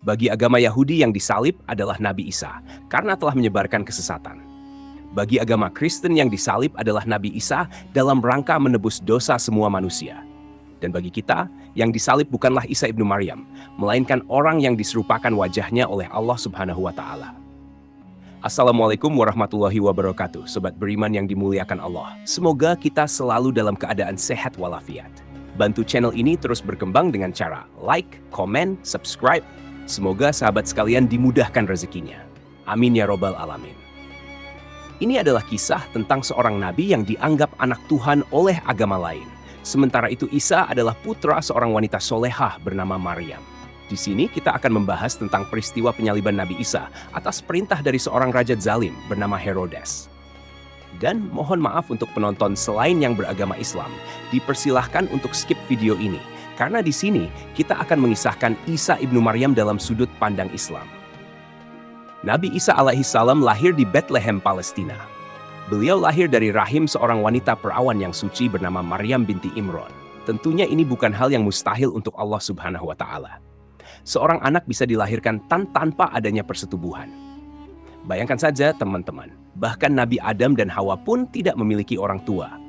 Bagi agama Yahudi yang disalib adalah Nabi Isa, karena telah menyebarkan kesesatan. Bagi agama Kristen yang disalib adalah Nabi Isa dalam rangka menebus dosa semua manusia. Dan bagi kita, yang disalib bukanlah Isa ibnu Maryam, melainkan orang yang diserupakan wajahnya oleh Allah Subhanahu wa Ta'ala. Assalamualaikum warahmatullahi wabarakatuh, sobat beriman yang dimuliakan Allah. Semoga kita selalu dalam keadaan sehat walafiat. Bantu channel ini terus berkembang dengan cara like, komen, subscribe. Semoga sahabat sekalian dimudahkan rezekinya. Amin ya robbal alamin. Ini adalah kisah tentang seorang nabi yang dianggap anak Tuhan oleh agama lain. Sementara itu Isa adalah putra seorang wanita solehah bernama Maryam. Di sini kita akan membahas tentang peristiwa penyaliban Nabi Isa atas perintah dari seorang raja zalim bernama Herodes. Dan mohon maaf untuk penonton selain yang beragama Islam, dipersilahkan untuk skip video ini. Karena di sini kita akan mengisahkan Isa ibnu Maryam dalam sudut pandang Islam. Nabi Isa alaihissalam lahir di Bethlehem, Palestina. Beliau lahir dari rahim seorang wanita perawan yang suci bernama Maryam binti Imron. Tentunya ini bukan hal yang mustahil untuk Allah Subhanahu wa Ta'ala. Seorang anak bisa dilahirkan tanpa adanya persetubuhan. Bayangkan saja teman-teman, bahkan Nabi Adam dan Hawa pun tidak memiliki orang tua.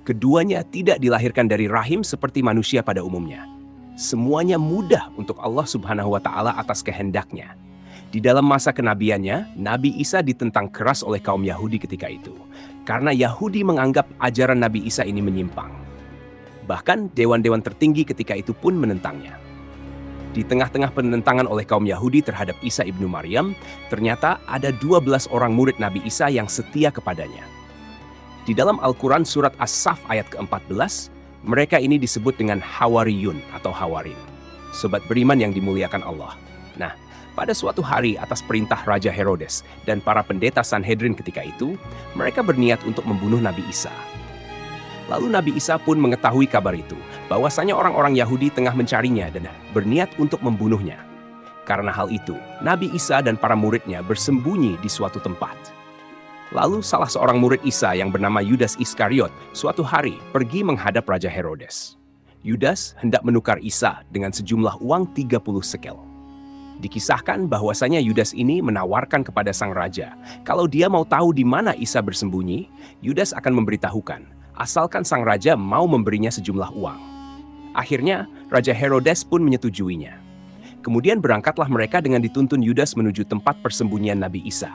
Keduanya tidak dilahirkan dari rahim seperti manusia pada umumnya. Semuanya mudah untuk Allah Subhanahu wa Ta'ala atas kehendaknya. Di dalam masa kenabiannya, Nabi Isa ditentang keras oleh kaum Yahudi ketika itu, karena Yahudi menganggap ajaran Nabi Isa ini menyimpang. Bahkan dewan-dewan tertinggi ketika itu pun menentangnya. Di tengah-tengah penentangan oleh kaum Yahudi terhadap Isa ibnu Maryam, ternyata ada 12 orang murid Nabi Isa yang setia kepadanya. Di dalam Al-Quran surat As-Saff ayat ke-14, mereka ini disebut dengan Hawariyun atau Hawarin. Sobat beriman yang dimuliakan Allah. Nah, pada suatu hari atas perintah Raja Herodes dan para pendeta Sanhedrin ketika itu, mereka berniat untuk membunuh Nabi Isa. Lalu Nabi Isa pun mengetahui kabar itu, bahwasanya orang-orang Yahudi tengah mencarinya dan berniat untuk membunuhnya. Karena hal itu, Nabi Isa dan para muridnya bersembunyi di suatu tempat. Lalu salah seorang murid Isa yang bernama Yudas Iskariot suatu hari pergi menghadap Raja Herodes. Yudas hendak menukar Isa dengan sejumlah uang 30 sekel. Dikisahkan bahwasanya Yudas ini menawarkan kepada sang raja, kalau dia mau tahu di mana Isa bersembunyi, Yudas akan memberitahukan, asalkan sang raja mau memberinya sejumlah uang. Akhirnya, Raja Herodes pun menyetujuinya. Kemudian berangkatlah mereka dengan dituntun Yudas menuju tempat persembunyian Nabi Isa.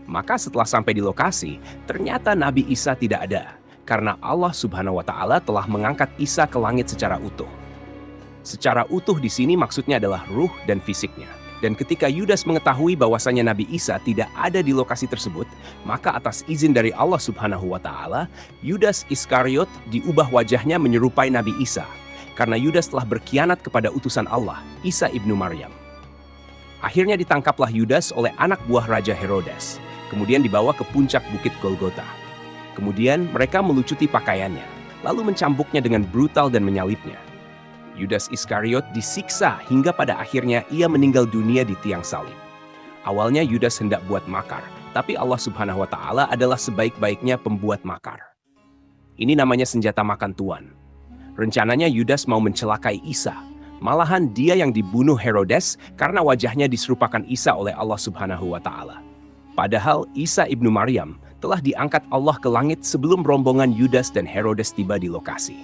Maka setelah sampai di lokasi, ternyata Nabi Isa tidak ada, karena Allah Subhanahu wa Ta'ala telah mengangkat Isa ke langit secara utuh. Secara utuh di sini maksudnya adalah ruh dan fisiknya. Dan ketika Yudas mengetahui bahwasanya Nabi Isa tidak ada di lokasi tersebut, maka atas izin dari Allah Subhanahu wa Ta'ala, Yudas Iskariot diubah wajahnya menyerupai Nabi Isa, karena Yudas telah berkhianat kepada utusan Allah, Isa ibnu Maryam. Akhirnya ditangkaplah Yudas oleh anak buah Raja Herodes, kemudian dibawa ke puncak bukit Golgota. Kemudian mereka melucuti pakaiannya, lalu mencambuknya dengan brutal dan menyalibnya. Yudas Iskariot disiksa hingga pada akhirnya ia meninggal dunia di tiang salib. Awalnya Yudas hendak buat makar, tapi Allah Subhanahu wa Ta'ala adalah sebaik-baiknya pembuat makar. Ini namanya senjata makan tuan. Rencananya Yudas mau mencelakai Isa. Malahan dia yang dibunuh Herodes karena wajahnya diserupakan Isa oleh Allah Subhanahu wa Ta'ala. Padahal Isa ibnu Maryam telah diangkat Allah ke langit sebelum rombongan Yudas dan Herodes tiba di lokasi.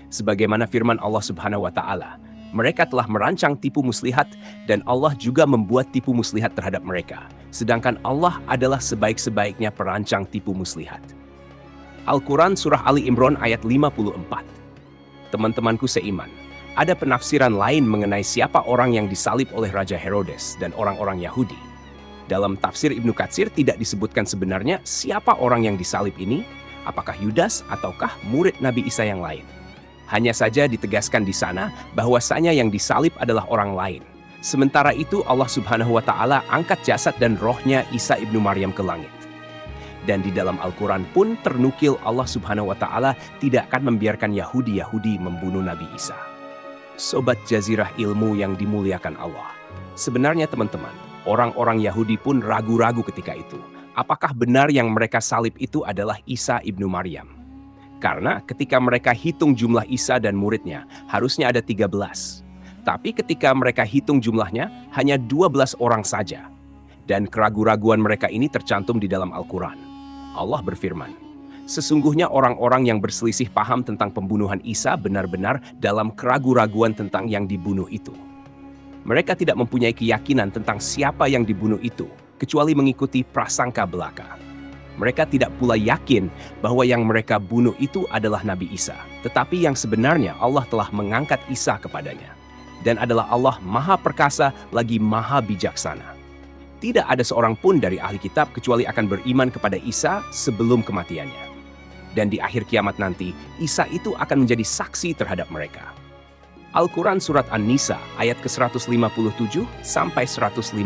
Sebagaimana firman Allah Subhanahu wa Ta'ala, mereka telah merancang tipu muslihat dan Allah juga membuat tipu muslihat terhadap mereka. Sedangkan Allah adalah sebaik-sebaiknya perancang tipu muslihat. Al-Quran Surah Ali Imran ayat 54. Teman-temanku seiman, ada penafsiran lain mengenai siapa orang yang disalib oleh Raja Herodes dan orang-orang Yahudi. Dalam tafsir Ibnu Katsir tidak disebutkan sebenarnya siapa orang yang disalib ini, apakah Yudas ataukah murid Nabi Isa yang lain. Hanya saja ditegaskan di sana bahwasanya yang disalib adalah orang lain. Sementara itu Allah Subhanahu wa Ta'ala angkat jasad dan rohnya Isa ibnu Maryam ke langit. Dan di dalam Al-Quran pun ternukil Allah Subhanahu wa Ta'ala tidak akan membiarkan Yahudi membunuh Nabi Isa. Sobat Jazirah Ilmu yang dimuliakan Allah. Sebenarnya teman-teman, orang-orang Yahudi pun ragu-ragu ketika itu. Apakah benar yang mereka salib itu adalah Isa ibnu Maryam? Karena ketika mereka hitung jumlah Isa dan muridnya, harusnya ada 13. Tapi ketika mereka hitung jumlahnya, hanya 12 orang saja. Dan keraguan-raguan mereka ini tercantum di dalam Al-Quran. Allah berfirman, sesungguhnya orang-orang yang berselisih paham tentang pembunuhan Isa benar-benar dalam keraguan-raguan tentang yang dibunuh itu. Mereka tidak mempunyai keyakinan tentang siapa yang dibunuh itu, kecuali mengikuti prasangka belaka. Mereka tidak pula yakin bahwa yang mereka bunuh itu adalah Nabi Isa, tetapi yang sebenarnya Allah telah mengangkat Isa kepadanya. Dan adalah Allah Maha Perkasa lagi Maha Bijaksana. Tidak ada seorang pun dari ahli kitab kecuali akan beriman kepada Isa sebelum kematiannya. Dan di akhir kiamat nanti, Isa itu akan menjadi saksi terhadap mereka. Al-Quran Surat An-Nisa ayat ke-157 sampai 159.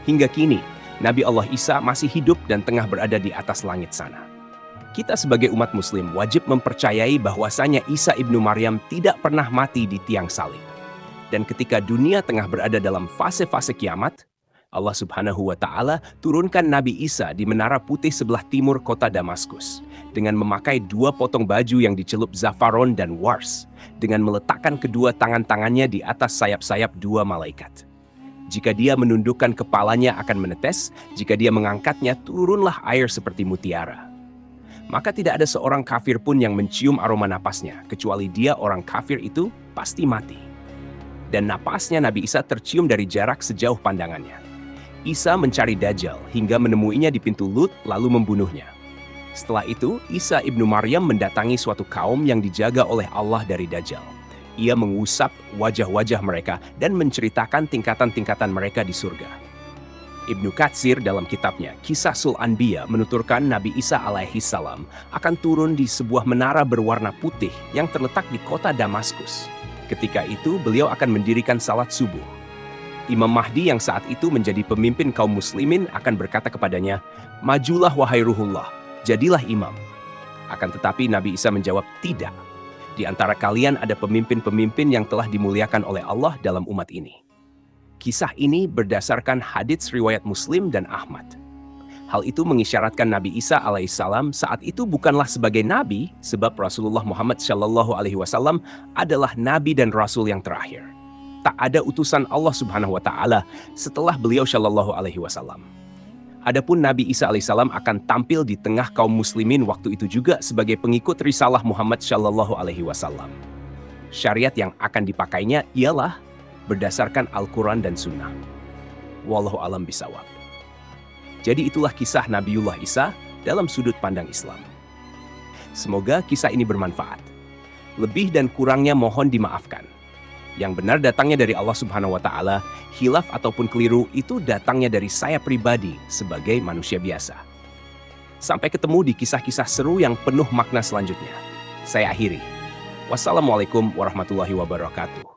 Hingga kini, Nabi Allah Isa masih hidup dan tengah berada di atas langit sana. Kita sebagai umat muslim wajib mempercayai bahwasanya Isa ibnu Maryam tidak pernah mati di tiang salib. Dan ketika dunia tengah berada dalam fase-fase kiamat, Allah Subhanahu wa Ta'ala turunkan Nabi Isa di menara putih sebelah timur kota Damaskus dengan memakai 2 potong baju yang dicelup zafaron dan wars, dengan meletakkan kedua tangan-tangannya di atas sayap-sayap 2 malaikat. Jika dia menundukkan kepalanya akan menetes, jika dia mengangkatnya turunlah air seperti mutiara. Maka tidak ada seorang kafir pun yang mencium aroma napasnya, kecuali dia orang kafir itu pasti mati. Dan napasnya Nabi Isa tercium dari jarak sejauh pandangannya. Isa mencari Dajjal hingga menemuinya di pintu Lut lalu membunuhnya. Setelah itu, Isa ibnu Maryam mendatangi suatu kaum yang dijaga oleh Allah dari Dajjal. Ia mengusap wajah-wajah mereka dan menceritakan tingkatan-tingkatan mereka di surga. Ibnu Katsir dalam kitabnya Kisah Sul Anbiya menuturkan Nabi Isa alaihi salam akan turun di sebuah menara berwarna putih yang terletak di kota Damaskus. Ketika itu beliau akan mendirikan salat subuh. Imam Mahdi yang saat itu menjadi pemimpin kaum muslimin akan berkata kepadanya, "Majulah wahai Ruhullah, jadilah imam." Akan tetapi Nabi Isa menjawab, "Tidak. Di antara kalian ada pemimpin-pemimpin yang telah dimuliakan oleh Allah dalam umat ini." Kisah ini berdasarkan hadits riwayat Muslim dan Ahmad. Hal itu mengisyaratkan Nabi Isa alaihissalam saat itu bukanlah sebagai nabi, sebab Rasulullah Muhammad SAW adalah nabi dan rasul yang terakhir. Tak ada utusan Allah Subhanahu wa Ta'ala setelah beliau SAW. Adapun Nabi Isa alaihissalam akan tampil di tengah kaum muslimin waktu itu juga sebagai pengikut risalah Muhammad SAW. Syariat yang akan dipakainya ialah berdasarkan Al-Quran dan Sunnah. Wallahu alam bisawab. Jadi itulah kisah Nabiullah Isa dalam sudut pandang Islam. Semoga kisah ini bermanfaat. Lebih dan kurangnya mohon dimaafkan. Yang benar datangnya dari Allah Subhanahu wa Ta'ala, hilaf ataupun keliru itu datangnya dari saya pribadi sebagai manusia biasa. Sampai ketemu di kisah-kisah seru yang penuh makna selanjutnya. Saya akhiri. Wassalamualaikum warahmatullahi wabarakatuh.